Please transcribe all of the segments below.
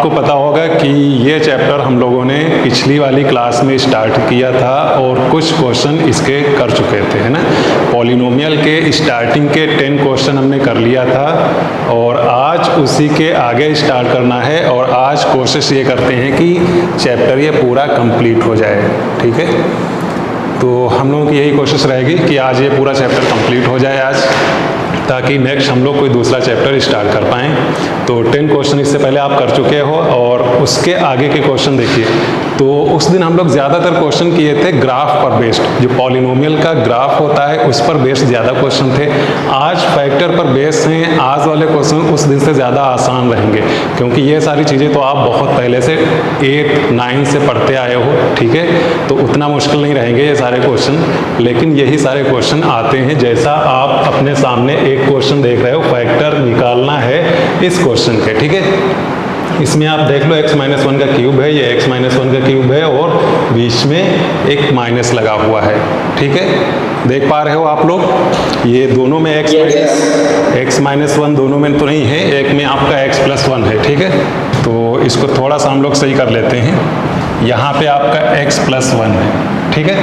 आपको पता होगा कि ये चैप्टर हम लोगों ने पिछली वाली क्लास में स्टार्ट किया था और कुछ क्वेश्चन इसके कर चुके थे, है ना। पॉलिनोमियल के स्टार्टिंग के 10 क्वेश्चन हमने कर लिया था और आज उसी के आगे स्टार्ट करना है और आज कोशिश ये करते हैं कि चैप्टर ये पूरा कंप्लीट हो जाए, ठीक है। तो हम लोगों की यही कोशिश रहेगी कि आज ये पूरा चैप्टर कंप्लीट हो जाए आज, ताकि नेक्स्ट हम लोग कोई दूसरा चैप्टर स्टार्ट कर पाएँ। तो 10 क्वेश्चन इससे पहले आप कर चुके हो और उसके आगे के क्वेश्चन देखिए। तो उस दिन हम लोग ज़्यादातर क्वेश्चन किए थे ग्राफ पर बेस्ड, जो पॉलिनोमियल का ग्राफ होता है उस पर बेस्ड ज़्यादा क्वेश्चन थे। आज फैक्टर पर बेस्ड हैं। आज वाले क्वेश्चन उस दिन से ज़्यादा आसान रहेंगे, क्योंकि ये सारी चीज़ें तो आप बहुत पहले से 8, 9 से पढ़ते आए हो, ठीक है। तो उतना मुश्किल नहीं रहेंगे ये सारे क्वेश्चन, लेकिन यही सारे क्वेश्चन आते हैं जैसा आप अपने सामने एक क्वेश्चन देख रहे हो, फैक्टर निकालना है इस क्वेश्चन के, ठीक है। इसमें आप देख लो x-1 का क्यूब है, ये x-1 का क्यूब है और बीच में एक माइनस लगा हुआ है, ठीक है। देख पा रहे हो आप लोग, ये दोनों में x-1 दोनों में तो नहीं है, एक में आपका x+1 है, ठीक है। तो इसको थोड़ा सा हम लोग सही कर लेते हैं। यहाँ पे आपका x+1 है, ठीक है।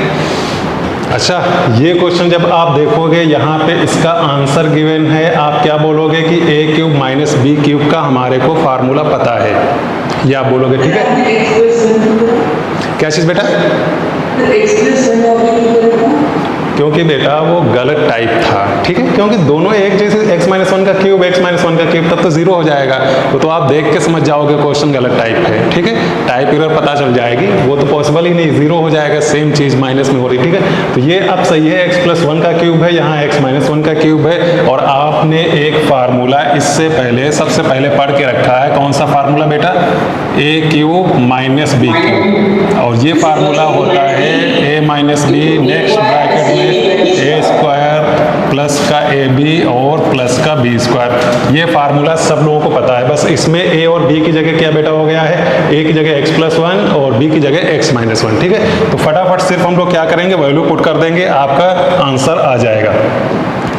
अच्छा, ये क्वेश्चन जब आप देखोगे यहाँ पे इसका आंसर गिवन है, आप क्या बोलोगे कि a³ माइनस b³ का हमारे को फार्मूला पता है, ये आप बोलोगे, ठीक है। क्या चीज़ बेटा? क्योंकि बेटा वो गलत टाइप था, ठीक है। क्योंकि दोनों एक जैसे x-1 का क्यूब तब तो 0 हो जाएगा। वो तो आप देख के समझ जाओगे क्वेश्चन गलत टाइप है, ठीक है। टाइप एरर पता चल जाएगी, वो तो पॉसिबल ही नहीं, 0 हो जाएगा, सेम चीज़ माइनस में हो रही, ठीक है। तो ये अब सही है, x+1 का क्यूब है, यहाँ x-1 का क्यूब है और आपने एक फार्मूला इससे पहले सबसे पहले पढ़ के रखा है। कौन सा फार्मूला बेटा? a³ माइनस b³, और ये फार्मूला होता है a minus b, next bracket में a² प्लस का ab और प्लस का b²। ये फार्मूला सब लोगों को पता है, बस इसमें a और b की जगह क्या बेटा हो गया है? a की जगह x+1 और b की जगह x-1, ठीक है। तो फटाफट सिर्फ हम लोग क्या करेंगे, वैल्यू पुट कर देंगे, आपका आंसर आ जाएगा।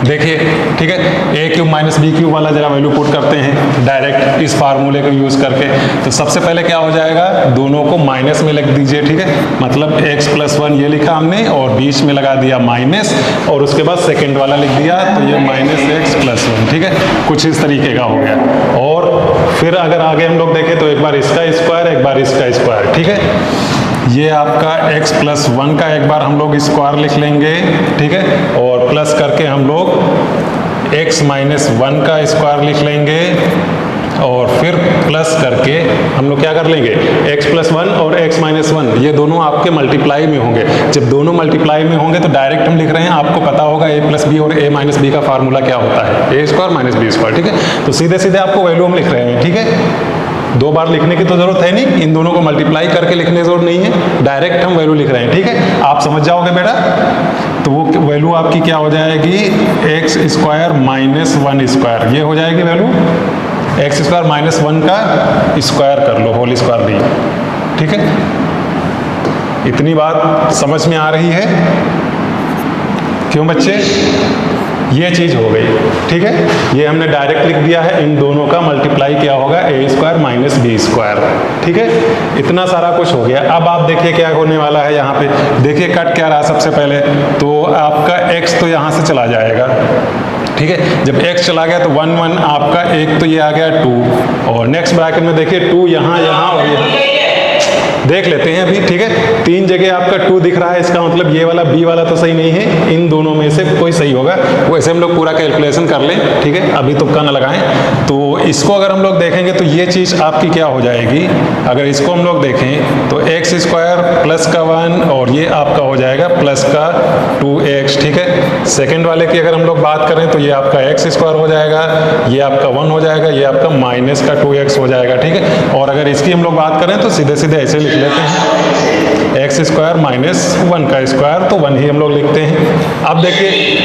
देखिए, ठीक है, a³ माइनस b³ वाला जरा वैल्यू पुट करते हैं डायरेक्ट इस फार्मूले को यूज करके। तो सबसे पहले क्या हो जाएगा, दोनों को माइनस में लिख दीजिए, ठीक है। मतलब x+1 ये लिखा हमने और बीच में लगा दिया माइनस और उसके बाद सेकंड वाला लिख दिया, तो ये -x+1, ठीक है। कुछ इस तरीके का हो गया। और फिर अगर आगे हम लोग देखें तो एक बार इसका स्क्वायर, एक बार इसका स्क्वायर, ठीक है। ये आपका x+1 का एक बार हम लोग स्क्वायर लिख लेंगे, ठीक है। और प्लस करके हम लोग x-1 का स्क्वायर लिख लेंगे और फिर प्लस करके हम लोग क्या कर लेंगे, x+1 और x-1 ये दोनों आपके मल्टीप्लाई में होंगे। जब दोनों मल्टीप्लाई में होंगे तो डायरेक्ट हम लिख रहे हैं, आपको पता होगा a+b और a-b का फार्मूला क्या होता है, a² माइनस b², ठीक है। तो सीधे सीधे आपको वैल्यू हम लिख रहे हैं, ठीक है। दो बार लिखने की तो जरूरत है नहीं, इन दोनों को मल्टीप्लाई करके लिखने की जरूरत नहीं है, डायरेक्ट हम वैल्यू लिख रहे हैं, ठीक है। आप समझ जाओगे बेटा। तो वो वैल्यू आपकी क्या हो जाएगी, x² माइनस 1², ये हो जाएगी वैल्यू। x² माइनस 1 का स्क्वायर कर लो, होल स्क्वायर नहीं, ठीक है। इतनी बात समझ में आ रही है? क्यों बच्चे? ये चीज हो गई, ठीक है। ये हमने डायरेक्ट लिख दिया है, इन दोनों का मल्टीप्लाई क्या होगा, a² माइनस b², ठीक है। इतना सारा कुछ हो गया। अब आप देखिए क्या होने वाला है यहाँ पे। देखिए कट क्या रहा सबसे पहले, तो आपका x तो यहाँ से चला जाएगा, ठीक है। जब x चला गया तो 1 1 आपका एक तो ये आ गया 2 और नेक्स्ट ब्रैकेट में देखिए 2 यहाँ यहाँ और यहाँ देख लेते हैं अभी, ठीक है। 3 जगह आपका 2 दिख रहा है, इसका मतलब ये वाला b वाला तो सही नहीं है, इन दोनों में से कोई सही होगा। वैसे हम लोग पूरा कैलकुलेशन कर लें, ठीक है, अभी तुक्का न लगाएं। तो इसको अगर हम लोग देखेंगे तो ये चीज आपकी क्या हो जाएगी, अगर इसको हम लोग देखें तो x² प्लस का 1 और ये आपका हो जाएगा प्लस का 2x, ठीक है। सेकेंड वाले की अगर हम लोग बात करें तो ये आपका x² हो जाएगा, ये आपका 1 हो जाएगा, ये आपका माइनस का 2x हो जाएगा, ठीक है। और अगर इसकी हम लोग बात करें तो सीधे सीधे ऐसे लिख लेते हैं, एक्स स्क्वायर माइनस 1 का स्क्वायर, तो 1 ही हम लोग लिखते हैं। अब देखिए,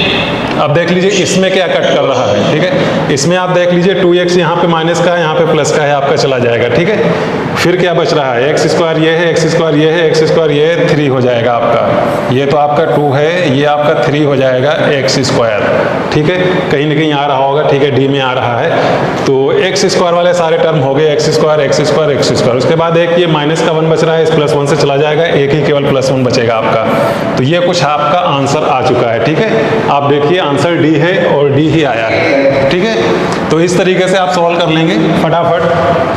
अब देख लीजिए इसमें क्या कट कर रहा है, ठीक है। इसमें आप देख लीजिए 2x यहाँ पे माइनस का है, यहाँ पे प्लस का है, आपका चला जाएगा, ठीक है। फिर क्या बच रहा है, एक्स स्क्वायर ये है, एक्स स्क्वायर ये है, एक्स स्क्वायर ये है, 3 हो जाएगा आपका। ये तो आपका 2 है, ये आपका 3 हो जाएगा एक्स स्क्वायर, ठीक है। कहीं ना कहीं आ रहा होगा, ठीक है, डी में आ रहा है। तो एक्स स्क्वायर वाले सारे टर्म हो गए, x square x square x square. उसके बाद एक ये माइनस का 1 बच रहा है, इस +1 से चला जाएगा, एक ही केवल +1 बचेगा आपका। तो ये कुछ आपका आंसर आ चुका है, ठीक है। आप देखिए आंसर डी है और डी ही आया है, ठीक है। तो इस तरीके से आप सॉल्व कर लेंगे फटाफट।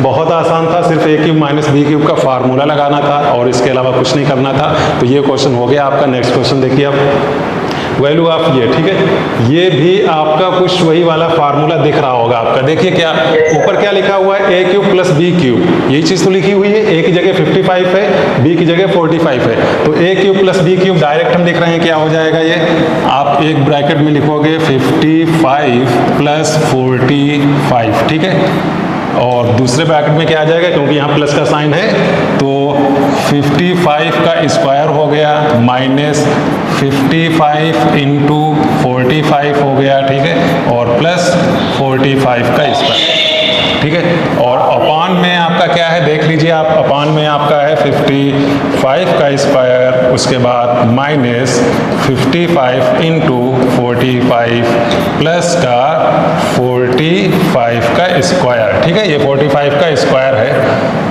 बहुत आसान था, सिर्फ a³ माइनस b³ का फार्मूला लगाना था और इसके अलावा कुछ नहीं करना था। तो ये क्वेश्चन हो गया आपका। नेक्स्ट क्वेश्चन देखिए आप, वैल्यू ऑफ ये, ठीक है। ये भी आपका कुछ वही वाला फार्मूला दिख रहा होगा आपका। देखिए क्या ऊपर क्या लिखा हुआ है, a³ प्लस b³, यही चीज तो लिखी हुई है। a की जगह 55 है, b की जगह 45 है, तो a³ प्लस b³ डायरेक्ट हम लिख रहे हैं, क्या हो जाएगा ये, आप एक ब्रैकेट में लिखोगे 55 प्लस 45, ठीक है। और दूसरे ब्रैकेट में क्या आ जाएगा, क्योंकि यहाँ प्लस का साइन है, तो 55 का स्क्वायर हो गया माइनस 55 इंटू 45 हो गया, ठीक है, और प्लस 45 का स्क्वायर, ठीक है। और अपान में आपका क्या है, देख लीजिए आप, अपान में आपका है 55 का स्क्वायर, उसके बाद माइनस 55 इंटू 45 प्लस का 45 का स्क्वायर, ठीक है। ये 45 का स्क्वायर है,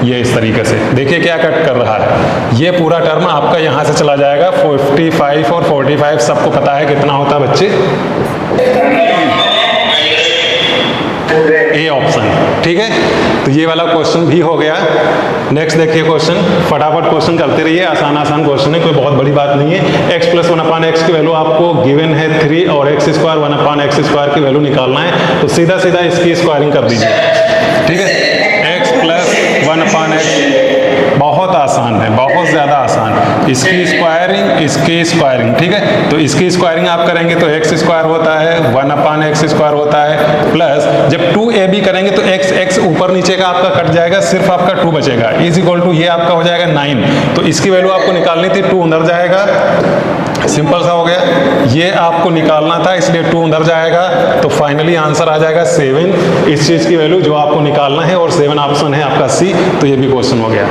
ये इस तरीके से। देखिए क्या कट कर रहा है, ये पूरा टर्म आपका यहाँ से चला जाएगा। 55 और 45 सबको पता है कितना होता है बच्चे, ए ऑप्शन, ठीक है। तो ये वाला क्वेश्चन भी हो गया। नेक्स्ट देखिए क्वेश्चन, फटाफट क्वेश्चन करते रहिए, आसान आसान क्वेश्चन है, कोई बहुत बड़ी बात नहीं है। x प्लस 1/x की वैल्यू आपको गिवन है 3 और x स्क्वायर 1/x स्क्वायर की वैल्यू निकालना है, तो सीधा सीधा इसकी स्क्वायरिंग कर दीजिए, ठीक है। x प्लस 1/x बहुत आसान है, बहुत ज़्यादा आसान। इसकी स्क्वायरिंग, ठीक है। तो इसकी स्क्वायरिंग आप करेंगे तो x स्क्वायर होता है, 1/x स्क्वायर होता है, प्लस जब 2ab करेंगे तो x ऊपर नीचे का आपका कट जाएगा, सिर्फ आपका 2 बचेगा, इज इक्वल टू ये आपका हो जाएगा 9। तो इसकी वैल्यू आपको निकालनी थी, 2 अंदर जाएगा, सिंपल सा हो गया। ये आपको निकालना था, इसलिए 2 अंदर जाएगा, तो फाइनली आंसर आ जाएगा 7, इस चीज की वैल्यू जो आपको निकालना है, और 7 ऑप्शन है आपका सी। तो ये भी क्वेश्चन हो गया।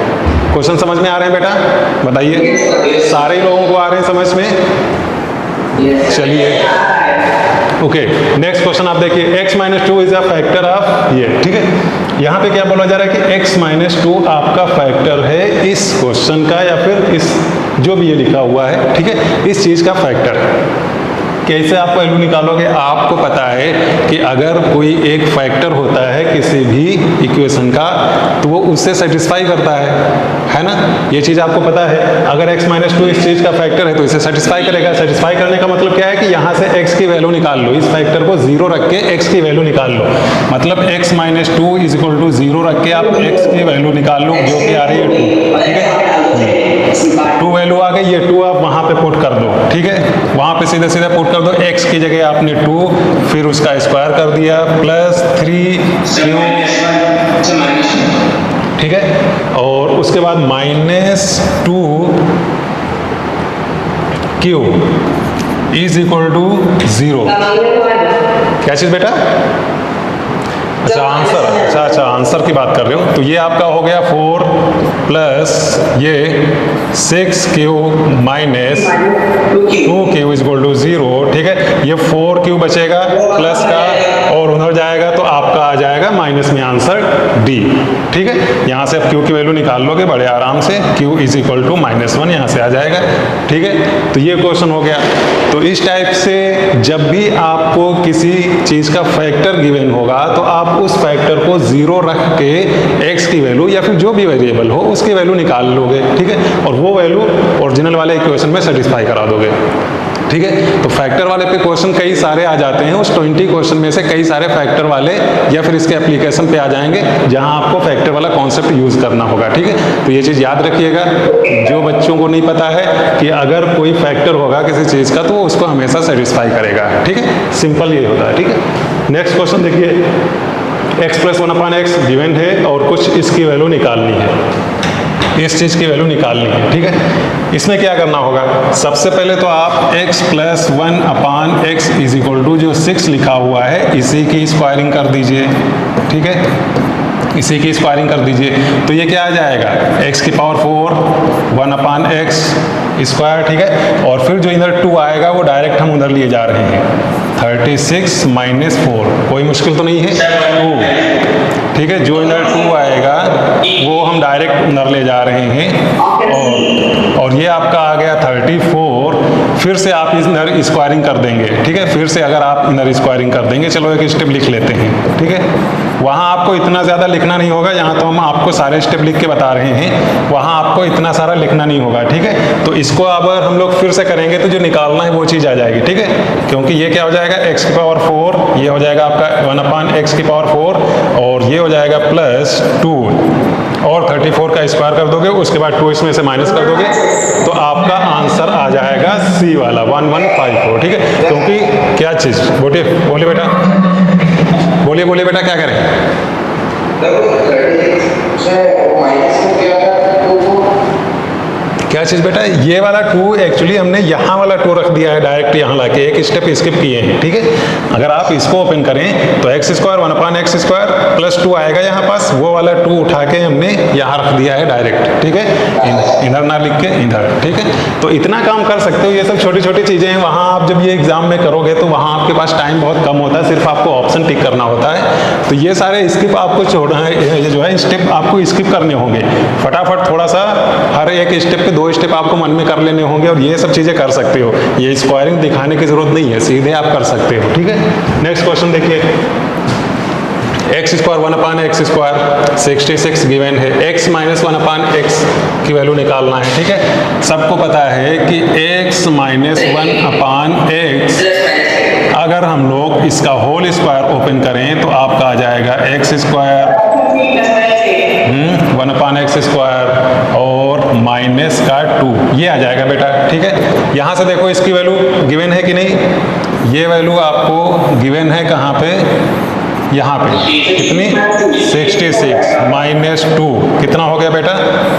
क्वेश्चन समझ में आ रहे हैं बेटा, बताइए, सारे लोगों को आ रहे हैं समझ में? चलिए ओके, नेक्स्ट क्वेश्चन आप देखिए, x minus 2 is a factor of ये, ठीक है। यहाँ पे क्या बोला जा रहा है कि x माइनस 2 आपका फैक्टर है इस क्वेश्चन का, या फिर इस जो भी ये लिखा हुआ है, ठीक है, इस चीज का फैक्टर। कैसे आप वैल्यू निकालोगे, आपको पता है कि अगर कोई एक फैक्टर होता है किसी भी इक्वेशन का, तो वो उससे सेटिस्फाई करता है ना, ये चीज़ आपको पता है। अगर x माइनस 2 इस चीज़ का फैक्टर है तो इसे सेटिस्फाई करेगा। सेटिस्फाई करने का मतलब क्या है कि यहाँ से x की वैल्यू निकाल लो, इस फैक्टर को 0 रख के x की वैल्यू निकाल लो, मतलब x minus 2 is equal to 0 रख के आप x की वैल्यू निकाल लो, जो कि आ रही है 2, ठीक है। 2 वैल्यू आ गई, ये 2 आप वहाँ पे पुट कर दो, ठीक है, वहाँ पे सीधा सीधा पुट कर दो। x की जगह आपने 2, फिर उसका स्क्वायर कर दिया, प्लस 3q, ठीक है, और उसके बाद minus 2q is equal to 0। क्या चीज बेटा? अच्छा आंसर, अच्छा आंसर की बात कर रहे हो। तो ये आपका हो गया 4 प्लस ये 6q minus 2q is equal to 0, ठीक है। ये 4q बचेगा प्लस का, और उधर जाएगा तो आपका आ जाएगा माइनस में आंसर डी, ठीक है। यहाँ से आप q की वैल्यू निकाल लोगे बड़े आराम से, q इज इक्वल टू -1 यहाँ से आ जाएगा, ठीक है। तो ये क्वेश्चन हो गया। तो इस टाइप से जब भी आपको किसी चीज़ का फैक्टर गिवन होगा तो आप उस फैक्टर को 0 रख के x की वैल्यू या फिर जो भी वेरिएबल हो उसकी वैल्यू निकाल लोगे, ठीक है, और वो वैल्यू ओरिजिनल वाले इक्वेशन में सेटिस्फाई करा दोगे, ठीक है। तो फैक्टर वाले पे क्वेश्चन कई सारे आ जाते हैं, उस 20 क्वेश्चन में से कई सारे फैक्टर वाले या फिर इसके एप्लीकेशन पे आ जाएंगे जहां आपको फैक्टर वाला कॉन्सेप्ट यूज करना होगा, ठीक है। तो ये चीज़ याद रखिएगा, जो बच्चों को नहीं पता है कि अगर कोई फैक्टर होगा किसी चीज़ का तो वो उसको हमेशा सेटिस्फाई करेगा, ठीक है, सिंपल ये होता है, ठीक है। नेक्स्ट क्वेश्चन देखिए, x प्लस 1/x गिवन है और कुछ इसकी वैल्यू निकालनी है। इस चीज़ की वैल्यू निकालनी है, ठीक है। इसमें क्या करना होगा, सबसे पहले तो आप x + 1/x = जो 6 लिखा हुआ है इसी की स्क्वायरिंग कर दीजिए, ठीक है, इसी की स्क्वायरिंग कर दीजिए। तो ये क्या आ जाएगा, x⁴ 1/x स्क्वायर, ठीक है। और फिर जो इधर 2 आएगा वो डायरेक्ट हम उधर लिए जा रहे हैं, 36 - 4, कोई मुश्किल तो नहीं है, 2, ठीक है। जो इधर 2 आएगा वो हम डायरेक्ट उधर ले जा रहे हैं, और ये आपका आ गया 34। फिर से आप इधर स्क्वायरिंग कर देंगे, ठीक है। फिर से अगर आप इधर स्क्वायरिंग कर देंगे, चलो एक स्टेप लिख लेते हैं, ठीक है। वहाँ आपको इतना ज़्यादा लिखना नहीं होगा, यहाँ तो हम आपको सारे स्टेप लिख के बता रहे हैं, वहाँ आपको इतना सारा लिखना नहीं होगा, ठीक है। तो इसको अब हम लोग फिर से करेंगे तो जो निकालना है वो चीज़ आ जाएगी, ठीक है। क्योंकि ये क्या हो जाएगा, x⁴, ये हो जाएगा आपका 1/x⁴, और ये हो जाएगा +2, और 34 का स्क्वायर कर दोगे, उसके बाद 2 इसमें से माइनस कर दोगे, तो आपका आंसर आ जाएगा C वाला 1154, ठीक है। क्योंकि क्या चीज़, बोलिए बेटा, बोलिए बेटा, क्या करें। क्या चीज़ बेटा, ये वाला 2 एक्चुअली हमने यहाँ वाला 2 रख दिया है, डायरेक्ट यहाँ लाके एक स्टेप स्किप किए हैं, ठीक है। अगर आप इसको ओपन करें तो x² 1/x² +2 आएगा यहाँ पास, वो वाला 2 उठा के हमने यहाँ रख दिया है डायरेक्ट, ठीक है, इधर ना लिख के इधर, ठीक है। तो इतना काम कर सकते हो, ये सब छोटी छोटी चीज़ें हैं। वहाँ आप जब ये एग्जाम में करोगे तो वहाँ आपके पास टाइम बहुत कम होता है, सिर्फ आपको ऑप्शन टिक करना होता है। तो ये सारे स्किप आपको छोड़ना है, ये जो है स्टेप आपको स्किप करने होंगे फटाफट, थोड़ा सा हर एक स्टेप के 2 स्टेप आपको मन में कर लेने होंगे, और ये सब चीज़ें कर सकते हो। ये स्क्वायरिंग दिखाने की जरूरत नहीं है, सीधे आप कर सकते हो, ठीक है। नेक्स्ट क्वेश्चन देखिए, x² 1/x², 66 गिवन है, x - 1/x की वैल्यू निकालना है, ठीक है। सबको पता है कि x - 1/x अगर हम लोग इसका होल स्क्वायर ओपन करें तो आपका आ जाएगा x² 1/x² और माइनस का 2, ये आ जाएगा बेटा, ठीक है। यहाँ से देखो इसकी वैल्यू गिवन है कि नहीं, ये वैल्यू आपको गिवन है कहाँ पे, यहाँ पे, कितनी, 66 - 2 कितना हो गया बेटा,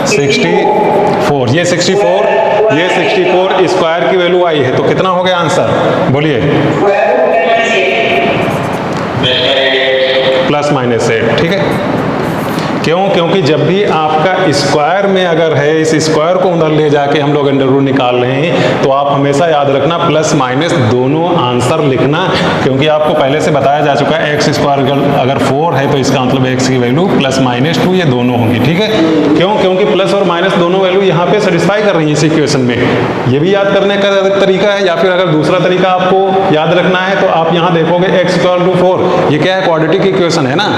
64। ये 64 स्क्वायर की वैल्यू आई है, तो कितना हो गया आंसर, बोलिए, +-8, ठीक है। क्यों, क्योंकि जब भी आपका स्क्वायर में अगर है, इस स्क्वायर को उधर ले जाके हम लोग अंडर रूट निकाल रहे हैं, तो आप हमेशा याद रखना +- दोनों आंसर लिखना, क्योंकि आपको पहले से बताया जा चुका है x² अगर 4 है तो इसका मतलब x की वैल्यू +-2 ये दोनों होंगी, ठीक है। क्यों, क्योंकि प्लस और माइनस दोनों वैल्यू यहाँ पे सेटिस्फाई कर रही है इस इक्वेशन में। ये भी याद करने का तरीका है, या फिर अगर दूसरा तरीका आपको याद रखना है तो आप यहाँ देखोगे x = 4, ये क्या है, क्वाड्रेटिक इक्वेशन है ना।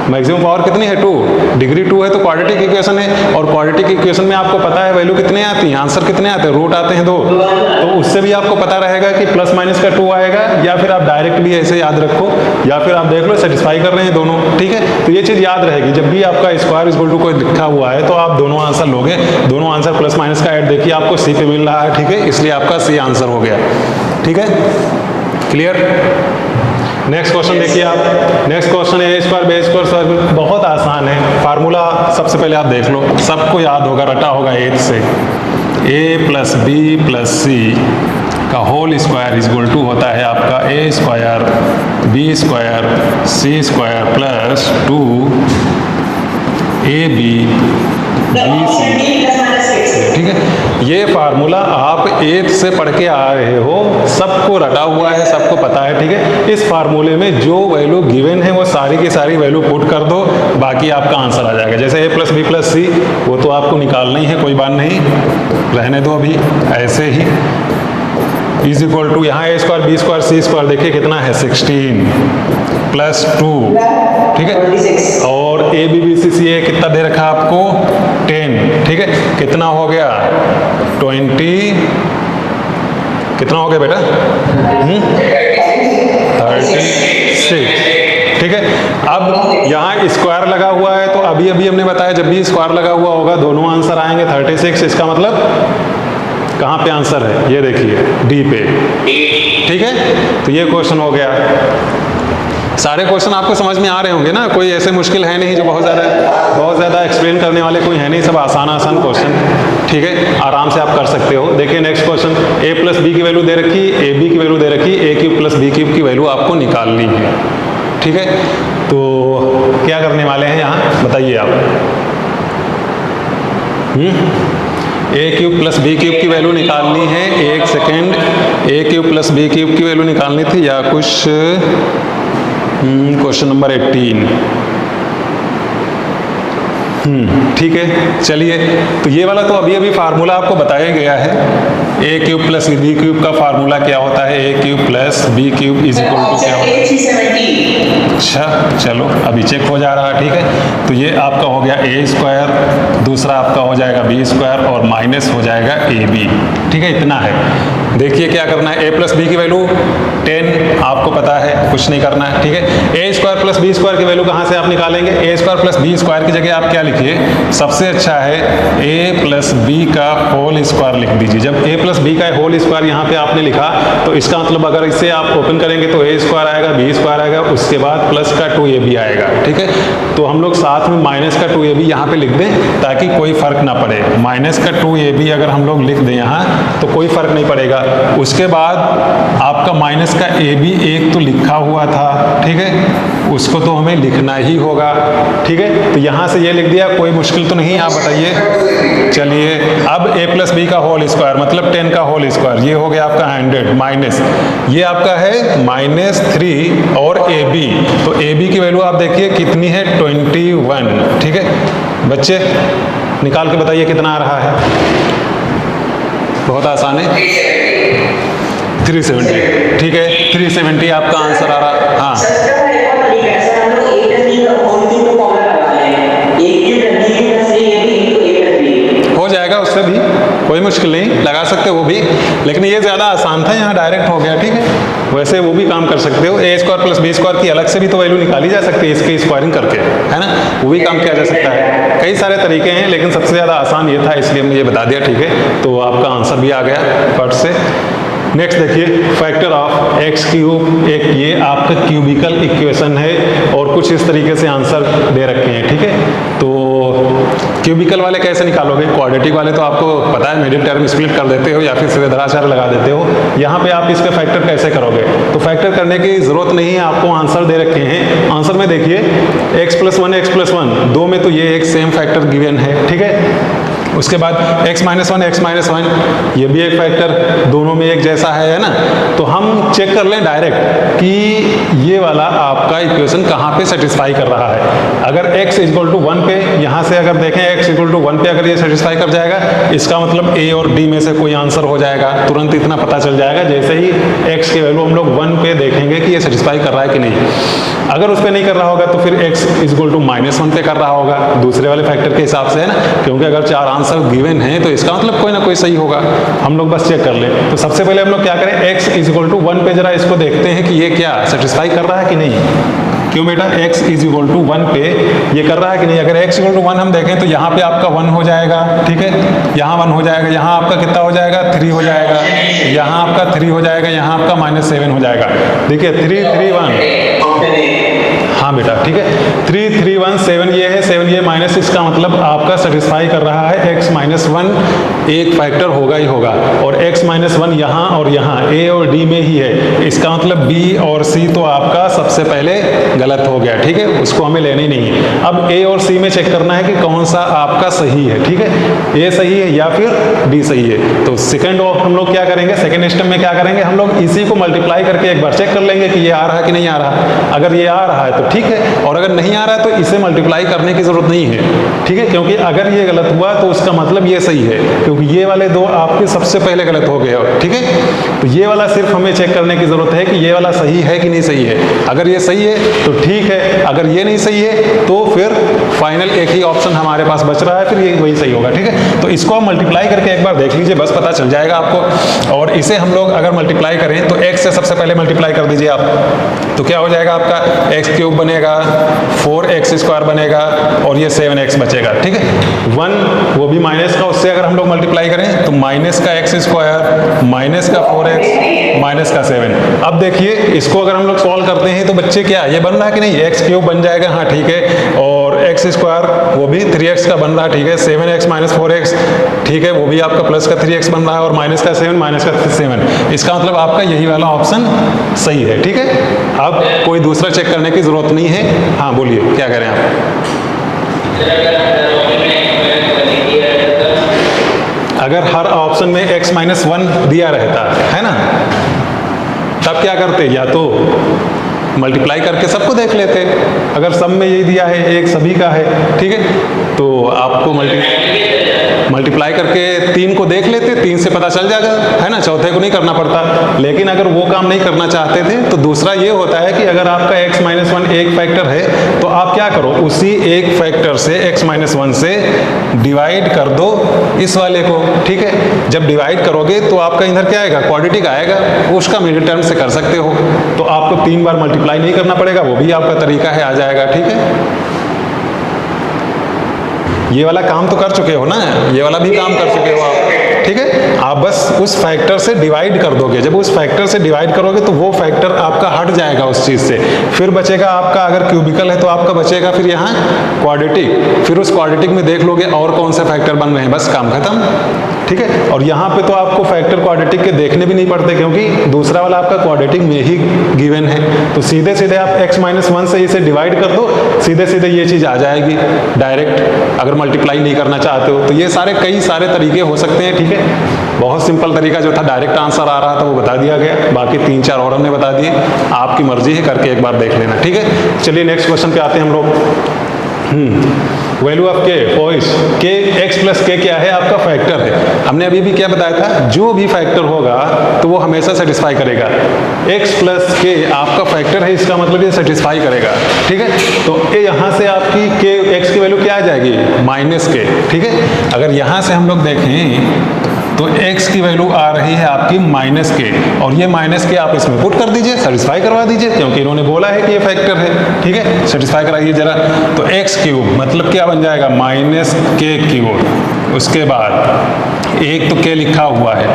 मैक्सिमम पावर कितनी है, 2, डिग्री 2 है तो क्वाड्रेटिक इक्वेशन है, और क्वाड्रेटिक इक्वेशन में आपको पता है वैल्यू कितने आती हैं, आंसर कितने आते हैं, रूट आते हैं 2, तो उससे भी आपको पता रहेगा कि +- का 2 आएगा, या फिर आप डायरेक्ट भी ऐसे याद रखो, या फिर आप देख लो सेटिस्फाई कर रहे हैं दोनों, ठीक है। तो ये चीज़ याद रहेगी, जब भी आपका स्क्वायर = कोई लिखा हुआ है तो आप दोनों आंसर लोगे, दोनों आंसर +- का ऐड देखिए आपको C पे मिल रहा है, ठीक है, इसलिए आपका C आंसर हो गया, ठीक है, क्लियर। नेक्स्ट क्वेश्चन देखिए आप, नेक्स्ट क्वेश्चन a² b², बहुत आसान है, फार्मूला सबसे पहले आप देख लो, सबको याद होगा, रटा होगा 8 से, a + b + c का होल स्क्वायर = होता है आपका a² b² c² + 2ab bc, ठीक है। ये फार्मूला आप 8 से पढ़ के आ रहे हो, सबको रटा हुआ है, सबको पता है, ठीक है। इस फार्मूले में जो वैल्यू गिवन है वो सारी की सारी वैल्यू पुट कर दो, बाकी आपका आंसर आ जाएगा। जैसे a + b + c, वो तो आपको निकालना ही है, कोई बात नहीं, रहने दो अभी ऐसे ही, = यहाँ a² b² c² देखिए कितना है, 16 + 2, ठीक है, और a b b c c a कितना दे रखा आपको, 10, ठीक है, कितना हो गया, 20, कितना हो गया बेटा, 36, ठीक है। अब यहाँ स्क्वायर लगा हुआ है, तो अभी हमने बताया जब भी स्क्वायर लगा हुआ होगा दोनों आंसर आएंगे 36, इसका मतलब कहाँ पे आंसर है, ये देखिए D पे, ठीक है। तो ये क्वेश्चन हो गया। सारे क्वेश्चन आपको समझ में आ रहे होंगे ना, कोई ऐसे मुश्किल है नहीं जो बहुत ज़्यादा एक्सप्लेन करने वाले कोई है नहीं, सब आसान क्वेश्चन, ठीक है, आराम से आप कर सकते हो। देखिए next question, a plus B की वैल्यू दे रखी, ए बी की वैल्यू दे रखी, A cube plus B cube की वैल्यू आपको निकालनी है, ठीक है। तो क्या करने वाले हैं यहाँ बताइए आप। ए क्यूब प्लस बी क्यूब की वैल्यू निकालनी है, एक सेकेंड, ए क्यूब प्लस बी क्यूब की वैल्यू निकालनी थी या कुछ, क्वेश्चन नंबर 18, ठीक है। चलिए, तो ये वाला तो अभी फार्मूला आपको बताया गया है, A cube plus B cube का फार्मूला क्या होता है, A cube plus B cube is equal to क्या होता है। अच्छा चलो अभी चेक हो जा रहा है, ठीक है। तो ये आपका हो गया ए स्क्वायर, दूसरा आपका हो जाएगा बी स्क्वायर और माइनस हो जाएगा ए बी, ठीक है, इतना है। देखिए क्या करना है, ए प्लस बी की वैल्यू 10 आपको पता है, कुछ नहीं करना है, ठीक है। ए स्क्वायर प्लस बी स्क्वायर की वैल्यू कहाँ से आप निकालेंगे, ए स्क्वायर प्लस बी स्क्वायर की जगह आप क्या लिखिए, सबसे अच्छा है ए प्लस बी का होल स्क्वायर लिख दीजिए। जब ए प्लस बी का होल स्क्वायर यहाँ पे आपने लिखा तो इसका मतलब अगर इसे आप ओपन करेंगे तो ए स्क्वायर आएगा, बी स्क्वायर आएगा, उसके बाद प्लस का 2ab आएगा, ठीक है। तो हम लोग साथ में माइनस का 2ab यहाँ पे लिख दें ताकि कोई फर्क ना पड़े। माइनस का 2ab अगर हम लोग लिख दें यहाँ तो कोई फर्क नहीं पड़ेगा। उसके बाद आपका माइनस का ab एक तो लिखा हुआ था, ठीक है, उसको तो हमें लिखना ही होगा, ठीक है। तो यहाँ से ये लिख दिया, कोई मुश्किल तो नहीं, आप बताइए। चलिए अब a प्लस बी का होल स्क्वायर मतलब 10 का होल स्क्वायर, ये हो गया आपका 100 माइनस ये आपका है -3 और ab, तो ab की वैल्यू आप देखिए कितनी है 21, ठीक है। बच्चे निकाल के बताइए कितना आ रहा है, बहुत आसान है, 370, ठीक है, 370 आपका आंसर आ रहा। हाँ हो जाएगा, उससे भी कोई मुश्किल नहीं, लगा सकते हो वो भी, लेकिन ये ज़्यादा आसान था, यहाँ डायरेक्ट हो गया, ठीक है। वैसे वो भी काम कर सकते हो, ए स्क्वायर प्लस बी स्क्वायर की अलग से भी तो वैल्यू निकाली जा सकती है इसके स्क्वायरिंग करके, है ना, वो भी काम किया जा सकता है। कई सारे तरीके हैं लेकिन सबसे ज़्यादा आसान ये था, इसलिए हमने ये बता दिया, ठीक है। तो आपका आंसर भी आ गया फट से। नेक्स्ट देखिए, फैक्टर ऑफ एक्स क्यूब, एक ये आपका क्यूबिकल इक्वेशन है और कुछ इस तरीके से आंसर दे रखे हैं, ठीक है। तो क्यूबिकल वाले कैसे निकालोगे, क्वाड्रेटिक वाले तो आपको पता है, मिडिल टर्म स्प्लिट कर देते हो या फिर सीधे धराशार लगा देते हो। यहाँ पे आप इसका फैक्टर कैसे करोगे, तो फैक्टर करने की जरूरत नहीं है, आपको आंसर दे रखे हैं। आंसर में देखिए x + 1 दो में तो ये एक सेम फैक्टर गिवन है, ठीक है। उसके बाद x - 1 ये भी एक फैक्टर, दोनों में एक जैसा है ना। तो हम चेक कर लें डायरेक्ट कि ये वाला आपका इक्वेशन कहाँ पे सेटिस्फाई कर रहा है। अगर x = 1 पे, यहाँ से अगर देखें x = 1 पे अगर ये सेटिस्फाई कर जाएगा, इसका मतलब a और d में से कोई आंसर हो जाएगा, तुरंत इतना पता चल जाएगा जैसे ही x की वैल्यू हम लोग 1 पे देखेंगे कि ये सेटिस्फाई कर रहा है कि नहीं। अगर उस पर नहीं कर रहा होगा तो फिर x = -1 पे कर रहा होगा, दूसरे वाले फैक्टर के हिसाब से, है ना, क्योंकि अगर 4 आंसर गिवन है तो इसका मतलब कोई ना कोई सही होगा। हम लोग बस चेक कर लें। तो सबसे पहले हम लोग क्या करें, x = 1 पे जरा इसको देखते हैं कि ये क्या सेटिस्फाई कर रहा है कि नहीं। क्यों बेटा, x = 1 पे ये कर रहा है कि नहीं। अगर x = 1 हम देखें तो यहाँ पे आपका 1 हो जाएगा, ठीक है, यहाँ 1 हो जाएगा, यहाँ आपका कितना हो जाएगा 3 हो जाएगा, यहाँ आपका 3 हो जाएगा, यहाँ आपका -7 हो जाएगा। देखिए 3 3 1, हाँ बेटा, ठीक है, 3 3 1 7 ये है, 7 ये माइनस, इसका मतलब आपका सेटिस्फाई कर रहा है x - 1 एक फैक्टर होगा ही होगा, और x - 1 यहाँ और यहाँ a और d में ही है, इसका मतलब b और c तो आपका सबसे पहले गलत हो गया, ठीक है, उसको हमें लेना ही नहीं है। अब a और c में चेक करना है कि कौन सा आपका सही है, ठीक है, a सही है या फिर d सही है। तो सेकंड हम लोग क्या करेंगे, सेकंड स्टेप में क्या करेंगे, हम लोग इसी को मल्टीप्लाई करके एक बार चेक कर लेंगे कि ये आ रहा है कि नहीं आ रहा। अगर ये आ रहा है तो ठीक है, और अगर नहीं आ रहा है तो इसे मल्टीप्लाई करने की जरूरत नहीं है, ठीक है, क्योंकि अगर ये गलत हुआ तो उसका मतलब ये सही है, क्योंकि ये वाले दो आपके सबसे पहले गलत हो गए, ठीक है। तो ये वाला सिर्फ हमें चेक करने की जरूरत है कि ये वाला सही है कि नहीं सही है। अगर ये सही है तो ठीक है, अगर ये नहीं सही है तो फिर फाइनल एक ही ऑप्शन हमारे पास बच रहा है, फिर ये वही सही होगा, ठीक है। तो इसको आप मल्टीप्लाई करके एक बार देख लीजिए, बस पता चल जाएगा आपको। और इसे हम लोग अगर मल्टीप्लाई करें तो x से सबसे पहले मल्टीप्लाई कर दीजिए आप, तो क्या हो जाएगा आपका x³ बनेगा, 4x² बनेगा, और ये 7x बचेगा, ठीक है। 1 वो भी माइनस का, उससे अगर हम लोग मल्टीप्लाई करें तो माइनस का x स्क्वायर माइनस का 4x माइनस का 7। अब देखिए इसको अगर हम लोग सॉल्व करते हैं तो बच्चे क्या ये बन रहा है कि नहीं, x क्यूब बन जाएगा, हाँ ठीक है, और x स्क्वायर वो भी 3x का बन रहा है, ठीक है, 7x माइनस 4x, ठीक है, वो भी आपका प्लस का 3x बन रहा है, और माइनस का 7 माइनस का 7। इसका मतलब आपका यही वाला ऑप्शन सही है, ठीक है। अब कोई दूसरा चेक करने की जरूरत नहीं है। हाँ बोलिए क्या करें आप। अगर हर ऑप्शन में x माइनस 1 दिया रहता है ना, तब क्या करते, या तो मल्टीप्लाई करके सबको देख लेते। अगर सब में यही दिया है, एक सभी का है, ठीक है, तो आपको मल्टीप्लाई करके 3 को देख लेते, 3 से पता चल जाएगा, है ना, चौथे को नहीं करना पड़ता। लेकिन अगर वो काम नहीं करना चाहते थे तो दूसरा ये होता है कि अगर आपका x माइनस 1 एक फैक्टर है तो आप क्या करो, उसी एक फैक्टर से x माइनस 1 से डिवाइड कर दो इस वाले को, ठीक है। जब डिवाइड करोगे तो आपका इधर क्या आएगा, क्वाड्रेटिक आएगा, उसका मिडिल टर्म से कर सकते हो, तो आपको 3 बार मल्टीप्लाई नहीं करना पड़ेगा, वो भी आपका तरीका है, आ जाएगा, ठीक है। ये वाला काम तो कर चुके हो ना, ये वाला भी काम कर चुके हो आप, ठीक है। आप बस उस फैक्टर से डिवाइड कर दोगे, जब उस फैक्टर से डिवाइड करोगे तो वो फैक्टर आपका हट जाएगा उस चीज से, फिर बचेगा आपका, अगर क्यूबिकल है तो आपका बचेगा फिर यहाँ क्वाड्रेटिक, फिर उस क्वाड्रेटिक में देख लोगे और कौन से फैक्टर बन रहे हैं, बस काम खत्म, ठीक है। और यहाँ पे तो आपको फैक्टर क्वाड्रेटिक के देखने भी नहीं पड़ते, क्योंकि दूसरा वाला आपका क्वाड्रेटिक में ही गिवन है, तो सीधे सीधे आप x माइनस 1 से इसे डिवाइड कर दो, सीधे सीधे ये चीज आ जाएगी डायरेक्ट, अगर मल्टीप्लाई नहीं करना चाहते हो तो। ये सारे कई सारे तरीके हो सकते हैं, ठीक है। बहुत सिंपल तरीका जो था डायरेक्ट आंसर आ रहा था वो बता दिया गया, बाकी 3-4 और हमने बता दिए, आपकी मर्जी है, करके एक बार देख लेना, ठीक है। चलिए नेक्स्ट क्वेश्चन पे आते हैं हम लोग। वैल्यू ऑफ के पॉइंट्स के, एक्स प्लस के क्या है, आपका फैक्टर है। हमने अभी भी क्या बताया था, जो भी फैक्टर होगा तो वो हमेशा सेटिस्फाई करेगा। एक्स प्लस के आपका फैक्टर है, इसका मतलब ये सेटिस्फाई करेगा, ठीक है। तो ये यहाँ से आपकी के एक्स की वैल्यू क्या आ जाएगी, माइनस के, ठीक है। अगर यहाँ से हम लोग देखें तो x की वैल्यू आ रही है आपकी माइनस के, और ये माइनस के आप इसमें पुट कर दीजिए, सेटिस्फाई करवा दीजिए, क्योंकि इन्होंने बोला है कि ये फैक्टर है, ठीक है। सेटिस्फाई कराइए जरा, तो x क्यूब मतलब क्या बन जाएगा, माइनस के क्यूब। उसके बाद एक तो के लिखा हुआ है,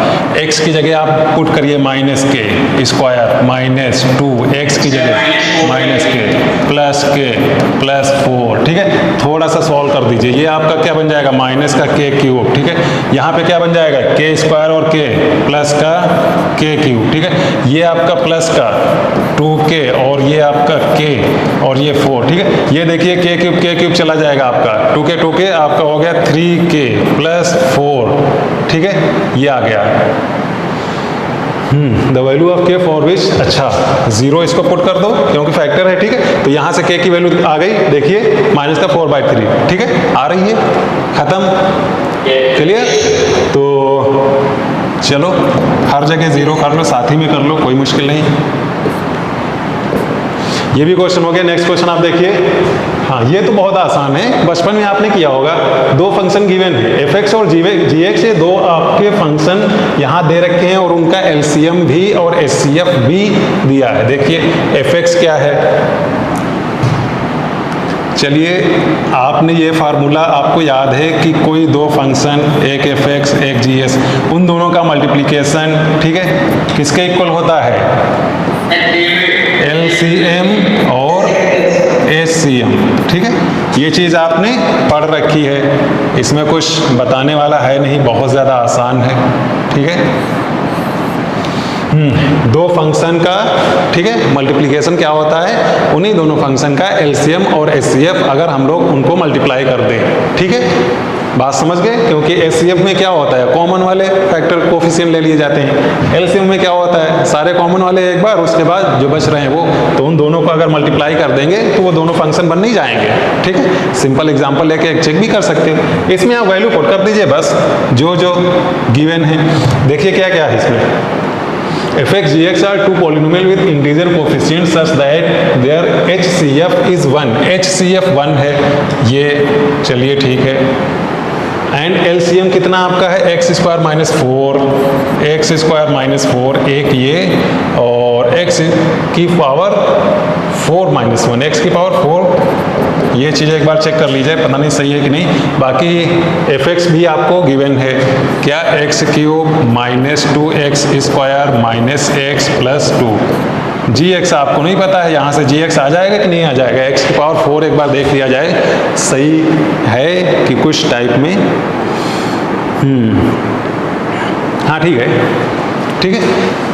x की जगह आप पुट करिए माइनस के स्क्वायर माइनस 2, x की जगह माइनस के प्लस 4, ठीक है। थोड़ा सा सॉल्व कर दीजिए, ये आपका क्या बन जाएगा, माइनस का के क्यूब, ठीक है। यहाँ पे क्या बन जाएगा, के स्क्वायर और के प्लस का के क्यूब, ठीक है। ये आपका प्लस का 2k और ये आपका k और ये 4, ठीक है। ये देखिए के क्यूब चला जाएगा आपका, 2k आपका हो गया 3k प्लस 4, ठीक है, ये आ गया। द वैल्यू ऑफ के फॉर विच, अच्छा 0 इसको पुट कर दो क्योंकि फैक्टर है, ठीक है। तो यहाँ से के की वैल्यू आ गई, देखिए माइनस का 4/3, ठीक है, आ रही है, खत्म, क्लियर। तो चलो हर जगह 0 कर लो, साथ ही में कर लो, कोई मुश्किल नहीं। ये भी क्वेश्चन हो गया। नेक्स्ट क्वेश्चन आप देखिए, हाँ ये तो बहुत आसान है, बचपन में आपने किया होगा। दो फंक्शन गिवन है, एफ एक्स और जी एक्स, ये दो आपके फंक्शन यहाँ दे रखे हैं और उनका एलसीएम भी और एचसीएफ भी दिया है। देखिए एफ एक्स क्या है, चलिए आपने ये फार्मूला आपको याद है कि कोई दो फंक्शन, एक एफ एक्स एक जी एस, उन दोनों का मल्टीप्लिकेशन, ठीक है, किसके इक्वल होता है, एलसीएम और एचसीएम, ठीक है। ये चीज़ आपने पढ़ रखी है, इसमें कुछ बताने वाला है नहीं, बहुत ज़्यादा आसान है, ठीक है। दो फंक्शन का, ठीक है, मल्टीप्लिकेशन क्या होता है, उन्हीं दोनों फंक्शन का एलसीएम और एचसीएफ अगर हम लोग उनको मल्टीप्लाई कर दें, ठीक है। बात समझ गए, क्योंकि एचसीएफ में क्या होता है, कॉमन वाले फैक्टर कोफिशिएंट ले लिए जाते हैं। एलसीएम में क्या होता है, सारे कॉमन वाले एक बार, उसके बाद जो बच रहे हैं वो, तो उन दोनों को अगर मल्टीप्लाई कर देंगे तो वो दोनों फंक्शन बन नहीं जाएंगे, ठीक है। सिंपल एग्जांपल लेके एक चेक भी कर सकते हो, इसमें आप वैल्यू पुट कर दीजिए बस, जो जो गिवन है। देखिए क्या क्या है इसमें, fx gx are two polynomial with integer coefficient such that their HCF is 1, HCF 1 है ये, चलिए ठीक है। एंड LCM कितना आपका है, x square minus 4, x square minus 4, एक ये, और x की पावर 4 माइनस 1, x की पावर 4 ये चीज़ एक बार चेक कर लीजिए, पता नहीं सही है कि नहीं। बाकी fx भी आपको गिवन है, क्या x cube minus 2x square minus x plus 2। जी एक्स आपको नहीं पता है, यहाँ से जी एक्स आ जाएगा कि नहीं आ जाएगा। एक्स की पावर 4 एक बार देख लिया जाए सही है कि कुछ टाइप में। हाँ ठीक है,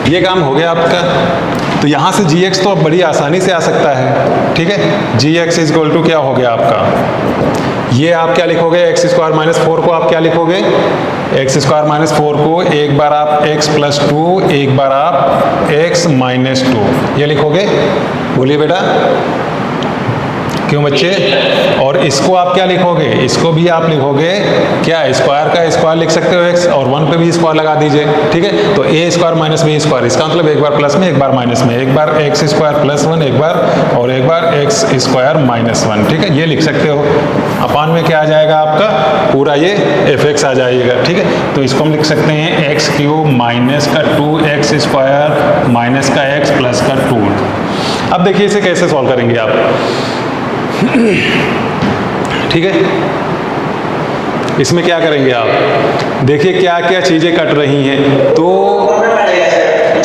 ये काम हो गया आपका। तो यहाँ से जी एक्स तो अब बड़ी आसानी से आ सकता है, ठीक है। जी एक्स इजक्वल टू क्या हो गया आपका, ये आप क्या लिखोगे, एक्स स्क्वायर माइनस 4 को आप क्या लिखोगे, एक्स स्क्वायर माइनस 4 को एक बार आप एक्स प्लस 2, एक बार आप एक्स माइनस 2, ये लिखोगे। बोलिए बेटा, क्यों बच्चे। और इसको आप क्या लिखोगे, इसको भी आप लिखोगे क्या, स्क्वायर का स्क्वायर लिख सकते हो एक्स, और 1 पे भी स्क्वायर लगा दीजिए, ठीक है। तो ए स्क्वायर माइनस बी स्क्वायर, इसका मतलब एक बार प्लस में एक बार माइनस में, एक बार एक्स स्क्वायर प्लस 1 एक बार, और एक बार एक्स स्क्वायर माइनस 1, ठीक है। ये लिख सकते हो। अपान में क्या आ जाएगा आपका, पूरा ये एफ एक्स आ जाएगा, ठीक है। तो इसको हम लिख सकते हैं एक्स क्यूब माइनस का 2x स्क्वायर माइनस का एक्स प्लस का 2। अब देखिए इसे कैसे सॉल्व करेंगे आप, ठीक है। इसमें क्या करेंगे आप, देखिए क्या क्या चीजें कट रही हैं। तो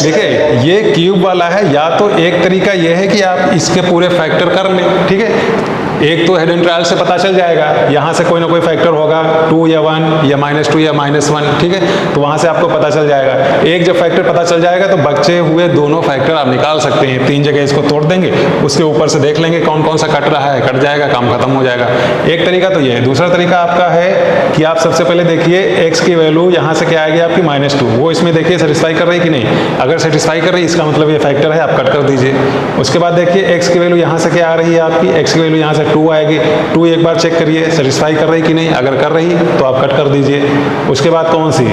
देखिए ये क्यूब वाला है, या तो एक तरीका ये है कि आप इसके पूरे फैक्टर कर लें, ठीक है। एक तो हेड एंड ट्रायल से पता चल जाएगा, यहाँ से कोई ना कोई फैक्टर होगा, 2 या 1 या -2 या -1, ठीक है। तो वहाँ से आपको पता चल जाएगा। एक जब फैक्टर पता चल जाएगा तो बचे हुए दोनों फैक्टर आप निकाल सकते हैं। 3 जगह इसको तोड़ देंगे, उसके ऊपर से देख लेंगे कौन कौन सा कट रहा है, कट जाएगा, काम खत्म हो जाएगा। एक तरीका तो ये है। दूसरा तरीका आपका है कि आप सबसे पहले देखिए एक्स की वैल्यू यहाँ से क्या आएगी आपकी -2, वो इसमें देखिए सेटिस्फाई कर रही कि नहीं। अगर सेटिस्फाई कर रही इसका मतलब ये फैक्टर है, आप कट कर दीजिए। उसके बाद देखिए एक्स की वैल्यू यहाँ से क्या आ रही है आपकी, एक्स की वैल्यू यहाँ से 2 आएगी, 2 एक बार चेक करिए सेटिस्फाई कर रही कि नहीं। अगर कर रही तो आप कट कर दीजिए। उसके बाद कौन सी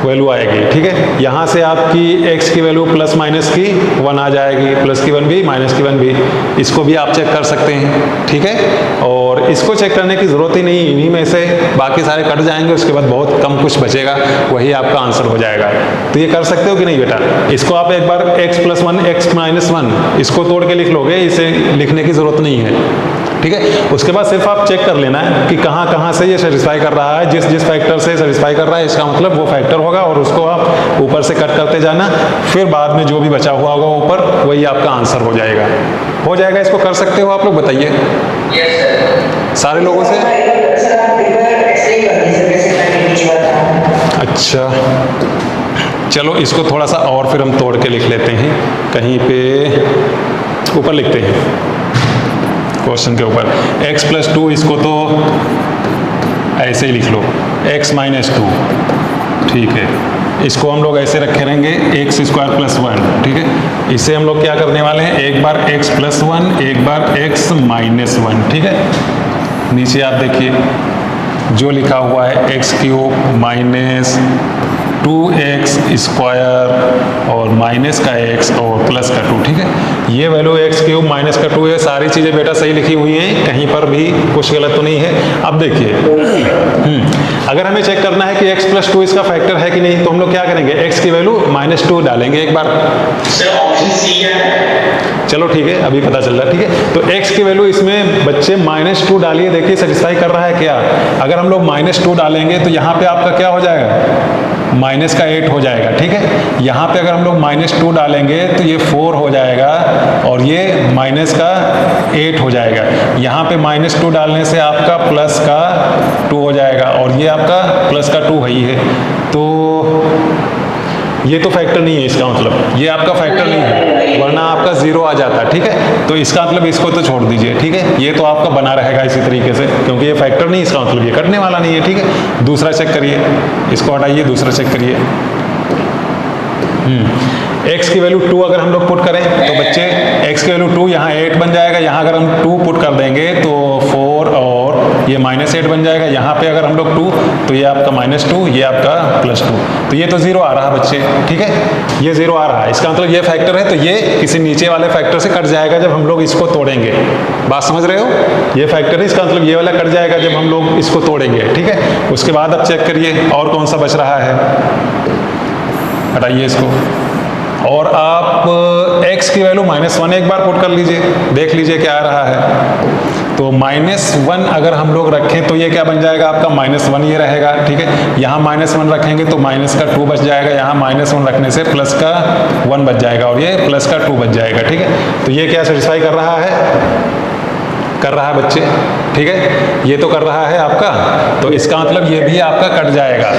वैल्यू आएगी, ठीक है। यहाँ से आपकी x की वैल्यू प्लस माइनस की 1 आ जाएगी, प्लस की 1 भी माइनस की 1 भी। इसको भी आप चेक कर सकते हैं, ठीक है। और इसको चेक करने की जरूरत ही नहीं, इन्हीं में से बाकी सारे कट जाएंगे, उसके बाद बहुत कम कुछ बचेगा, वही आपका आंसर हो जाएगा। तो ये कर सकते हो कि नहीं बेटा। इसको आप एक बार x प्लस 1 x माइनस 1 इसको तोड़ के लिख लोगे, इसे लिखने की जरूरत नहीं है, ठीक है। उसके बाद सिर्फ आप चेक कर लेना है कि कहाँ कहाँ से ये सेटिस्फाई कर रहा है। जिस जिस फैक्टर से सेटिस्फाई कर रहा है इसका मतलब वो फैक्टर होगा, और उसको आप ऊपर से कट करते जाना। फिर बाद में जो भी बचा हुआ होगा ऊपर, वही आपका आंसर हो जाएगा। हो जाएगा, इसको कर सकते हो आप लोग, बताइए। सारे लोगों से। अच्छा चलो इसको थोड़ा सा और फिर हम तोड़ के लिख लेते हैं। कहीं पे ऊपर लिखते हैं क्वेश्चन के ऊपर, x प्लस 2 इसको तो ऐसे ही लिख लो, x माइनस 2, ठीक है। इसको हम लोग ऐसे रखे रहेंगे x स्क्वायर प्लस 1, ठीक है। इसे हम लोग क्या करने वाले हैं, एक बार x प्लस 1 एक बार x माइनस 1, ठीक है। नीचे आप देखिए जो लिखा हुआ है x cube minus 2x square और माइनस का x और प्लस का 2, ठीक है। ये वैल्यू x क्यूब माइनस का 2 है। सारी चीज़ें बेटा सही लिखी हुई हैं, कहीं पर भी कुछ गलत तो नहीं है। अब देखिए अगर हमें चेक करना है कि x प्लस 2 इसका फैक्टर है कि नहीं, तो हम लोग क्या करेंगे, x की वैल्यू -2 डालेंगे एक बार। चलो ठीक है, अभी पता चल रहा है, ठीक है। तो x की वैल्यू इसमें बच्चे -2 डालिए, देखिए सेटिस्फाई कर रहा है क्या। अगर हम लोग -2 डालेंगे तो यहाँ पे आपका क्या हो जाएगा, माइनस का 8 हो जाएगा, ठीक है। यहाँ पे अगर हम लोग -2 डालेंगे तो ये 4 हो जाएगा, और ये माइनस का 8 हो जाएगा। यहाँ पे -2 डालने से आपका प्लस का 2 हो जाएगा, और ये आपका प्लस का 2 है ही है। तो ये तो फैक्टर नहीं है, इसका मतलब ये आपका फैक्टर नहीं है, वरना आपका 0 आ जाता, ठीक है। तो इसका मतलब इसको तो छोड़ दीजिए, ठीक है। ये तो आपका बना रहेगा इसी तरीके से, क्योंकि ये फैक्टर नहीं, इसका मतलब ये कटने वाला नहीं है, ठीक है। दूसरा चेक करिए, इसको हटाइए, दूसरा चेक करिए। x की वैल्यू 2 अगर हम लोग पुट करें तो बच्चे x की वैल्यू 2, यहाँ 8 बन जाएगा। यहाँ अगर हम 2 पुट कर देंगे तो 4 और ये -8 बन जाएगा। यहाँ पे अगर हम लोग 2 तो ये आपका -2, ये आपका +2, तो ये तो 0 आ रहा है बच्चे, ठीक है। ये 0 आ रहा है, इसका मतलब ये फैक्टर है, तो ये किसी नीचे वाले फैक्टर से कट जाएगा जब हम लोग इसको तोड़ेंगे। बात समझ रहे हो, ये फैक्टर है, इसका मतलब ये वाला कट जाएगा जब हम लोग इसको तोड़ेंगे, ठीक है। उसके बाद अब चेक करिए और कौन सा बच रहा है, हटाइए इसको। और आप x की वैल्यू -1 एक बार पुट कर लीजिए, देख लीजिए क्या आ रहा है। तो -1 अगर हम लोग रखें तो ये क्या बन जाएगा आपका -1 ये रहेगा, ठीक है। यहाँ -1 रखेंगे तो माइनस का 2 बच जाएगा, यहाँ -1 रखने से प्लस का 1 बच जाएगा और ये प्लस का 2 बच जाएगा, ठीक है। तो ये क्या सेटिस्फाई कर रहा है, कर रहा है बच्चे, ठीक है। ये तो कर रहा है आपका, तो इसका मतलब ये भी आपका कट जाएगा,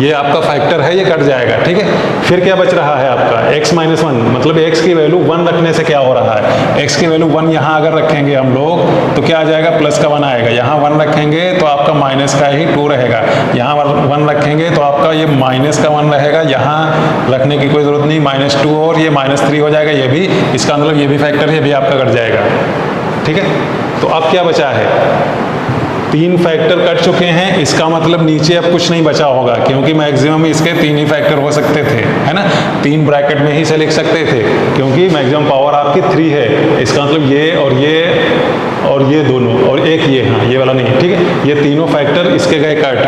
ये आपका फैक्टर है, ये कट जाएगा, ठीक है। फिर क्या बच रहा है आपका x -1, मतलब x की वैल्यू 1 रखने से क्या हो रहा है, x की वैल्यू 1 यहाँ अगर रखेंगे हम लोग तो क्या आ जाएगा, प्लस का 1 आएगा। यहाँ 1 रखेंगे तो आपका माइनस का ही 2 रहेगा, यहाँ 1 रखेंगे तो आपका ये माइनस का 1 रहेगा, यहाँ रखने की कोई जरूरत नहीं, -2 और ये -3 हो जाएगा, ये भी, इसका मतलब ये भी फैक्टर है, ये भी आपका कट जाएगा, ठीक है। तो अब क्या बचा है, 3 फैक्टर कट चुके हैं, इसका मतलब नीचे अब कुछ नहीं बचा होगा, क्योंकि मैक्सिमम इसके 3 ही फैक्टर हो सकते थे, है ना। 3 ब्रैकेट में ही से लिख सकते थे, क्योंकि मैक्सिमम पावर आपकी 3 है, इसका मतलब ये और ये दोनों और एक ये, हाँ ये वाला नहीं, ठीक है। ये तीनों फैक्टर इसके गए कट,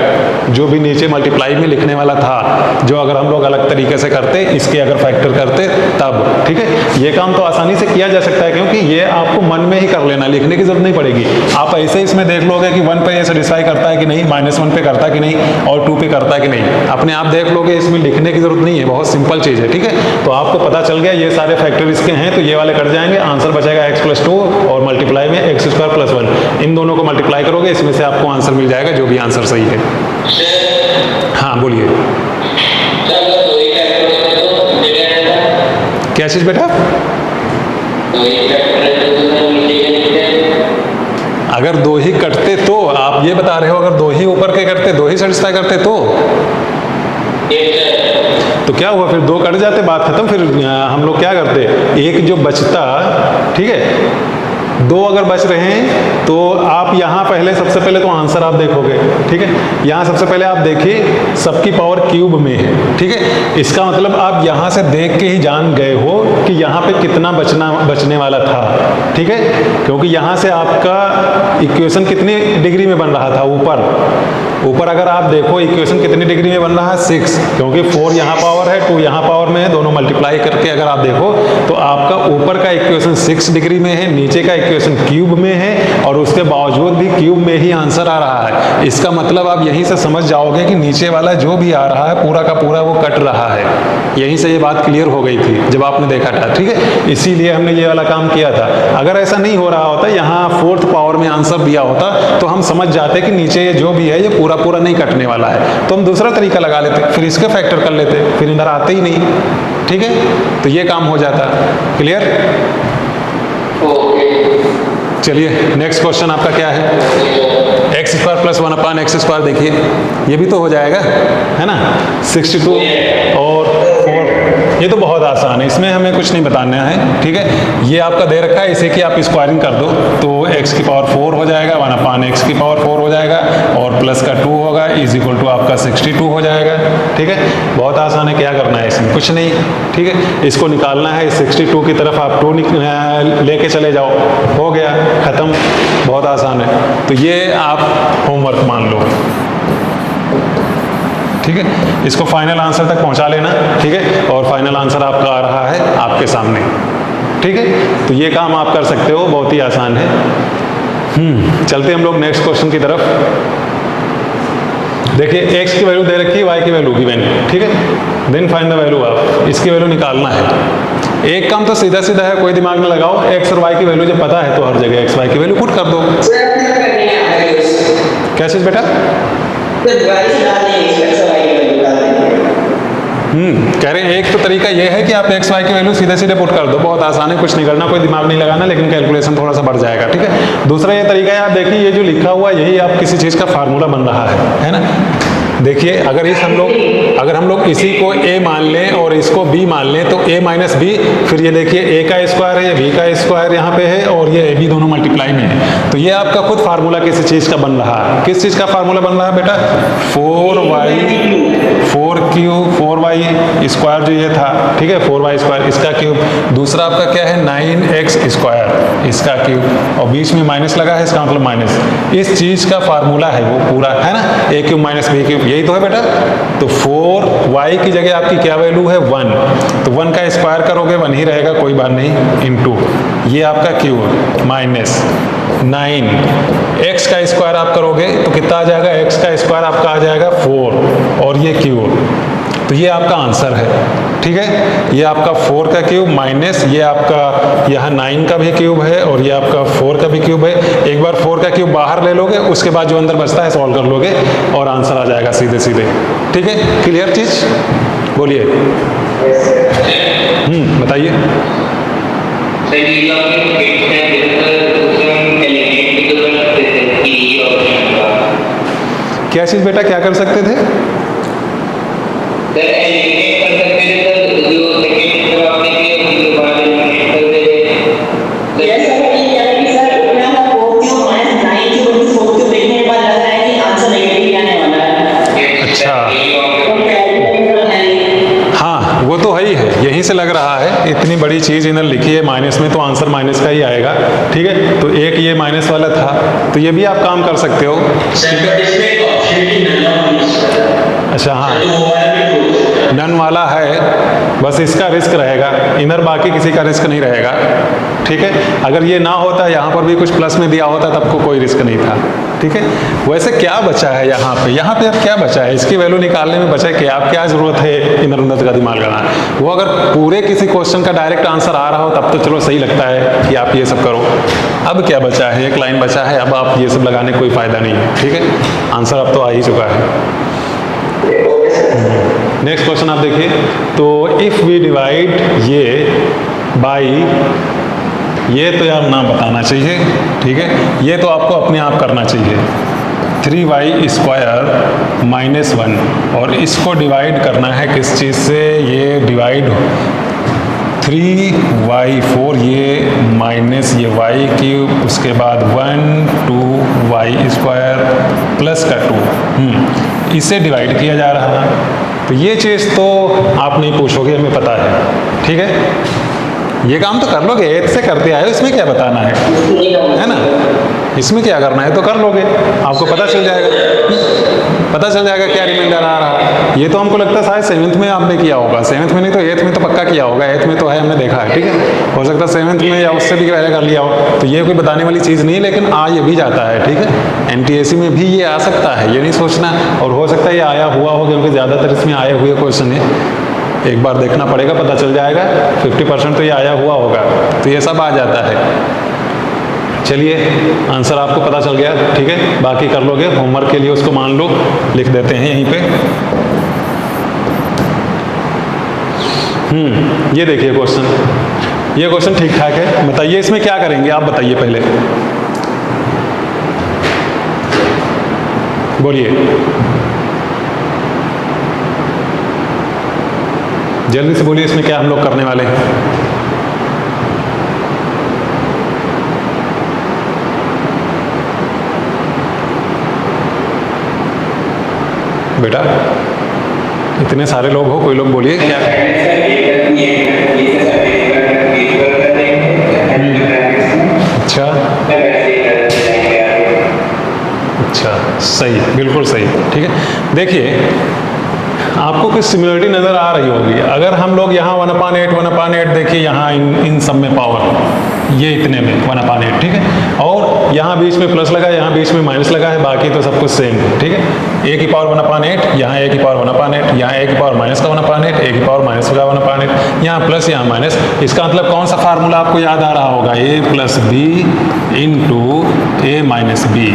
जो भी नीचे मल्टीप्लाई में लिखने वाला था, जो अगर हम लोग अलग तरीके से करते, इसके अगर फैक्टर करते तब, ठीक है। ये काम तो आसानी से किया जा सकता है, क्योंकि ये आपको मन में ही कर लेना, लिखने की जरूरत नहीं पड़ेगी। आप ऐसे इसमें देख लोगे कि 1 पे ये सेटिस्फाई करता है कि नहीं, -1 पे करता है कि नहीं, और 2 पे करता है कि नहीं, अपने आप देख लोगे, इसमें लिखने की जरूरत नहीं है, बहुत सिंपल चीज़ है, ठीक है। तो आपको पता चल गया ये सारे फैक्टर इसके हैं, तो ये वाले कट जाएंगे, आंसर बचेगा x + 2 और मल्टीप्लाई में x² + 1, इन दोनों को मल्टीप्लाई करोगे, इसमें से आपको आंसर मिल जाएगा, जो भी आंसर सही है। हाँ बोलिए, क्या चीज बेटा, अगर 2 ही कटते तो, आप ये बता रहे हो अगर 2 ही ऊपर के करते, 2 ही सेटिस्फाई करते तो क्या हुआ, फिर 2 कट जाते, बात खत्म। फिर हम लोग क्या करते, एक जो बचता, ठीक है, 2 अगर बच रहे हैं तो आप यहाँ पहले, सबसे पहले तो आंसर आप देखोगे, ठीक है। यहाँ सबसे पहले आप देखिए सबकी पावर क्यूब में है, ठीक है। इसका मतलब आप यहाँ से देख के ही जान गए हो कि यहाँ पे कितना बचने वाला था, ठीक है। क्योंकि यहाँ से आपका इक्वेशन कितनी डिग्री में बन रहा था, ऊपर अगर आप देखो इक्वेशन कितनी डिग्री में बन रहा है, 6, क्योंकि 4 यहाँ पावर है, 2 यहाँ पावर में है, दोनों मल्टीप्लाई करके अगर आप देखो तो आपका ऊपर का इक्वेशन 6 डिग्री में है, नीचे का इक्वेशन क्यूब में है, और उसके बावजूद भी क्यूब में ही आंसर आ रहा है। इसका मतलब आप यहीं से समझ जाओगे कि नीचे वाला जो भी आ रहा है पूरा का पूरा वो कट रहा है। यहीं से ये बात क्लियर हो गई थी जब आपने देखा था, ठीक है। इसीलिए हमने ये वाला काम किया था। अगर ऐसा नहीं हो रहा होता, यहाँ 4th पावर में आंसर दिया होता, तो हम समझ जाते कि नीचे ये जो भी है ये पूरा नहीं कटने वाला है, तो हम दूसरा तरीका लगा लेते, फिर इसके फैक्टर कर लेते, फिर इधर आते ही नहीं, ठीक है। तो ये काम हो जाता। क्लियर? चलिए नेक्स्ट क्वेश्चन आपका क्या है, x² + 1/x², देखिए ये भी तो हो जाएगा, है ना। 62 और 4, ये तो बहुत आसान है, इसमें हमें कुछ नहीं बताना है, ठीक है। ये आपका दे रखा है, इसे कि आप स्क्वायरिंग कर दो तो x⁴ हो जाएगा, 1/x⁴ हो जाएगा, और प्लस का 2 होगा, = आपका 62 हो जाएगा, ठीक है। बहुत आसान है, क्या करना है इसमें, कुछ नहीं, ठीक है। इसको निकालना है, 62 की तरफ आप 2 लेके चले जाओ, हो गया, खत्म, बहुत आसान है। तो ये आप होमवर्क मान लो, ठीक है। इसको फाइनल आंसर तक पहुंचा लेना, ठीक है, और फाइनल आंसर आपका आ रहा है आपके सामने, ठीक है। तो ये काम आप कर सकते हो, बहुत ही आसान है। चलते हम लोग नेक्स्ट क्वेश्चन की तरफ। देखिए x की वैल्यू दे रखी है, y की वैल्यू गिवन, ठीक है। Then find the value of, इसकी वैल्यू निकालना है। एक काम तो सीधा है, कोई दिमाग में लगाओ, x और y की वैल्यू जब पता है तो हर जगह x y की वैल्यू पुट कर दो। क्या चीज बेटा, कह रहे हैं एक तो तरीका ये है कि आप x y की वैल्यू सीधे पुट कर दो, बहुत आसान है, कुछ नहीं करना, कोई दिमाग नहीं लगाना, लेकिन कैलकुलेशन थोड़ा सा बढ़ जाएगा, ठीक है। दूसरा ये तरीका है, आप देखिए ये जो लिखा हुआ यही आप किसी चीज का फार्मूला बन रहा है ना। देखिए अगर हम लोग इसी को a मान लें और इसको b मान लें, तो a - b, फिर ये देखिए a का स्क्वायर है, b का स्क्वायर यहाँ पे है, और ये a b दोनों मल्टीप्लाई में है, तो ये आपका खुद फार्मूला किसी चीज का बन रहा है। किस चीज का फार्मूला बन रहा है बेटा, 4y स्क्वायर जो ये था, ठीक है, 4y² इसका क्यूब, दूसरा आपका क्या है 9x² इसका क्यूब, और बीच में माइनस लगा है, इसका मतलब माइनस, इस चीज का फार्मूला है वो पूरा, है ना। a³ - b³ यही तो है बेटा। तो 4y की जगह आपकी क्या वैल्यू है 1, तो 1 का स्क्वायर करोगे 1 ही रहेगा, कोई बात नहीं, इनटू ये आपका क्यूब माइनस 9, x का स्क्वायर आप करोगे तो कितना आ जाएगा, x का स्क्वायर आपका आ जाएगा 4 और ये क्यूब, तो ये आपका आंसर है। ठीक है, ये आपका 4 का क्यूब माइनस ये आपका यहाँ 9 का भी क्यूब है और ये आपका 4 का भी क्यूब है। एक बार 4 का क्यूब बाहर ले लोगे, उसके बाद जो अंदर बचता है सॉल्व कर लोगे और आंसर आ जाएगा सीधे सीधे। ठीक है, क्लियर चीज, बोलिए। बताइए। क्या चीज बेटा, क्या कर सकते थे? यहीं से लग रहा है, इतनी बड़ी चीज इन्होंने लिखी है माइनस में, तो आंसर माइनस का ही आएगा। ठीक है, तो एक ये माइनस वाला था, तो ये भी आप काम कर सकते हो। अच्छा हाँ, नन वाला है, बस इसका रिस्क रहेगा, इनर बाकी किसी का रिस्क नहीं रहेगा। ठीक है, अगर ये ना होता, यहाँ पर भी कुछ प्लस में दिया होता, तब को कोई रिस्क नहीं था। ठीक है, वैसे क्या बचा है यहाँ पे अब क्या बचा है, इसकी वैल्यू निकालने में बचा है कि आप क्या जरूरत है इनर उन्नत का दिमाग लगाना। वो अगर पूरे किसी क्वेश्चन का डायरेक्ट आंसर आ रहा हो तब तो चलो सही लगता है कि आप ये सब करो। अब क्या बचा है, एक लाइन बचा है, अब आप ये सब लगाने कोई फायदा नहीं है। ठीक है, आंसर अब तो आ ही चुका है। नेक्स्ट क्वेश्चन आप देखिए, तो इफ वी डिवाइड ये बाई, ये तो यार ना बताना चाहिए। ठीक है, ये तो आपको अपने आप करना चाहिए, 3y स्क्वायर माइनस 1, और इसको डिवाइड करना है किस चीज़ से, ये डिवाइड 3y4, ये माइनस ये y क्यूब, उसके बाद 1 2y स्क्वायर प्लस का 2, इसे डिवाइड किया जा रहा है। तो ये चीज़ तो आप नहीं पूछोगे, हमें पता है। ठीक है, ये काम तो कर लोगे, एक से करते आए, इसमें क्या बताना है ना, इसमें क्या करना है तो कर लोगे, आपको पता चल जाएगा क्या रिमाइंडर आ रहा है। ये तो हमको लगता है शायद 7th में आपने किया होगा, 7th में नहीं तो 8th में तो पक्का किया होगा, 8th में तो है, हमने देखा है। ठीक है, हो सकता है 7th में या उससे भी पहले कर लिया हो, तो ये कोई बताने वाली चीज़ नहीं है, लेकिन आ ये भी जाता है। ठीक है, NTSC में भी ये आ सकता है, ये नहीं सोचना, और हो सकता है ये आया हुआ हो, क्योंकि ज़्यादातर इसमें आए हुए क्वेश्चन है, एक बार देखना पड़ेगा, पता चल जाएगा। 50% तो ये आया हुआ होगा, तो ये सब आ जाता है। चलिए, आंसर आपको पता चल गया। ठीक है, बाकी कर लोगे, होमवर्क के लिए उसको मान लो, लिख देते हैं यहीं पे। ये देखिए क्वेश्चन, ये क्वेश्चन ठीक ठाक है। बताइए इसमें क्या करेंगे, आप बताइए पहले, बोलिए जल्दी से बोलिए, इसमें क्या हम लोग करने वाले हैं। बेटा इतने सारे लोग हो, कोई लोग बोलिए क्या। अच्छा, सही, बिल्कुल सही। ठीक है, देखिए आपको कुछ सिमिलरिटी नजर आ रही होगी। अगर हम लोग यहाँ 1/8 देखिए, यहाँ इन सब में पावर ये इतने में 1/8, ठीक है, और यहाँ बीच में प्लस लगा, यहाँ बीच में माइनस लगा है, बाकी तो सब कुछ सेम। ठीक है, a की पावर 1/8, यहाँ a की पावर 1/8, यहाँ a की पावर माइनस का 1/8, a की पावर माइनस का 1/8, यहाँ प्लस यहाँ माइनस। इसका मतलब कौन सा फार्मूला आपको याद आ रहा होगा, a plus B into a minus B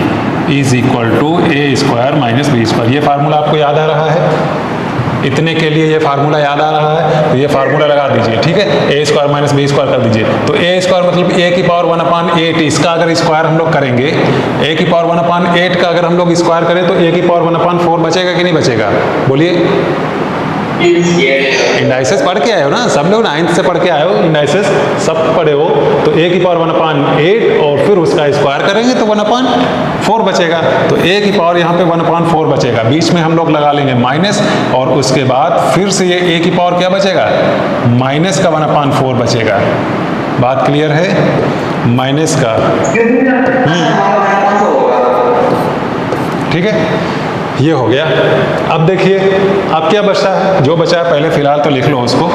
is equal to a square minus B square. ये फार्मूला आपको याद आ रहा है, इतने के लिए ये फार्मूला याद आ रहा है, तो ये फार्मूला लगा दीजिए। ठीक है, a square minus B square कर दीजिए, तो a स्क्वायर मतलब a की पावर 1/8, इसका अगर स्क्वायर हम लोग करेंगे, a की पावर 1/8 का अगर हम लोग स्क्वायर करें तो a की पावर 1/4 बचेगा कि नहीं बचेगा, बोलिए। इंडाइसेस पढ़ के आए हो ना सब लोग, 9th से पढ़ के आए हो, इंडाइसेस सब पढ़े हो, तो a की पावर 1/8 और फिर उसका स्क्वायर करेंगे तो 1/4 बचेगा, तो a की पावर यहाँ पे 1/4 बचेगा, बीच में हम लोग लगा लेंगे माइनस, और उसके बाद फिर से ये a की पावर क्या बचेगा, माइनस का 1/4 बचेगा। बात क्लियर है, माइनस का। ठीक है, ये हो गया। अब देखिए अब क्या बचा है, जो बचा है पहले फ़िलहाल तो लिख लो उसको,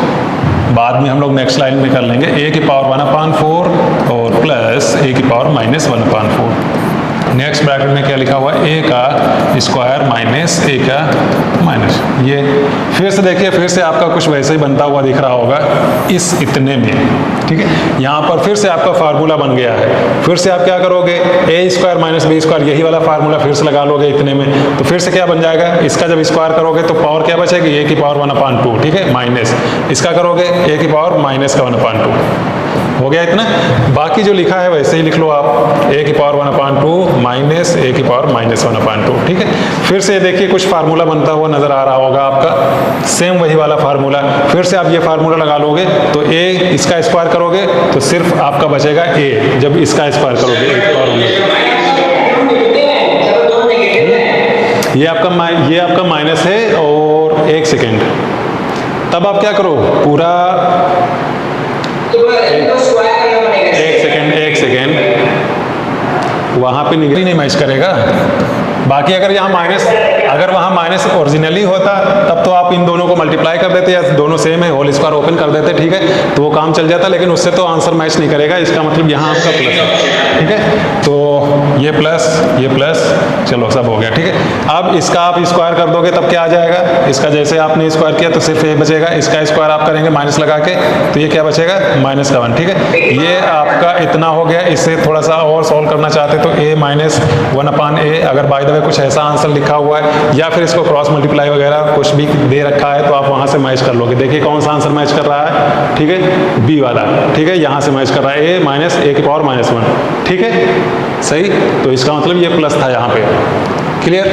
बाद में हम लोग नेक्स्ट लाइन में कर लेंगे। a की पावर 1/4 और प्लस a की पावर -1/4। नेक्स्ट ब्रैकेट में क्या लिखा हुआ है, a का स्क्वायर माइनस a का माइनस। ये फिर से देखिए, फिर से आपका कुछ वैसे ही बनता हुआ दिख रहा होगा इस इतने में, ठीक है। यहाँ पर फिर से आपका फार्मूला बन गया है। फिर से आप क्या करोगे, a square minus b square, यही वाला फार्मूला फिर से लगा लोगे इतने में। तो फिर से क्या बन जाएगा, इसका जब स्क्वायर करोगे तो पावर क्या बचेगी, a की पावर 1/2, ठीक है, माइनस इसका करोगे a की पावर -1/2। हो गया इतना। बाकी जो लिखा है वैसे ही लिख लो आप, a की पावर 1/2 माइनस a की पावर -1/2, ठीक है। फिर से देखिए कुछ फार्मूला बनता हुआ नजर आ रहा होगा आपका, सेम वही वाला फार्मूला। फिर से आप ये फार्मूला लगा लोगे तो a इसका स्क्वायर करोगे तो सिर्फ आपका बचेगा a, जब इसका स्क्वायर करोगे ये आपका माइनस है। और एक सेकेंड, तब आप क्या करो पूरा, एक सेकेंड वहां पे नहीं मैच करेगा। बाकी अगर यहाँ माइनस, अगर वहाँ माइनस ओरिजिनली होता तब तो आप इन दोनों को मल्टीप्लाई कर देते या दोनों सेम है होल स्क्वायर ओपन कर देते, ठीक है, तो वो काम चल जाता। लेकिन उससे तो आंसर मैच नहीं करेगा, इसका मतलब यहाँ आपका प्लस है, ठीक है। तो ये प्लस चलो सब हो गया, ठीक है। अब इसका आप स्क्वायर कर दोगे तब क्या आ जाएगा, इसका जैसे आपने स्क्वायर किया तो सिर्फ ये बचेगा, इसका स्क्वायर आप करेंगे माइनस लगा के तो ये क्या बचेगा, -1, ठीक है। ये आपका इतना हो गया। इससे थोड़ा सा और सॉल्व करना चाहते तो a -1/a, अगर बाय द वे कुछ ऐसा आंसर लिखा हुआ है या फिर इसको क्रॉस मल्टीप्लाई वगैरह कुछ भी दे रखा है तो आप वहां से मैच कर लोगे। देखिए कौन सा आंसर मैच कर रहा है, ठीक है, बी वाला, ठीक है, यहाँ से मैच कर रहा है a की पावर -1, ठीक है, सही। तो इसका मतलब ये प्लस था यहाँ पे, क्लियर।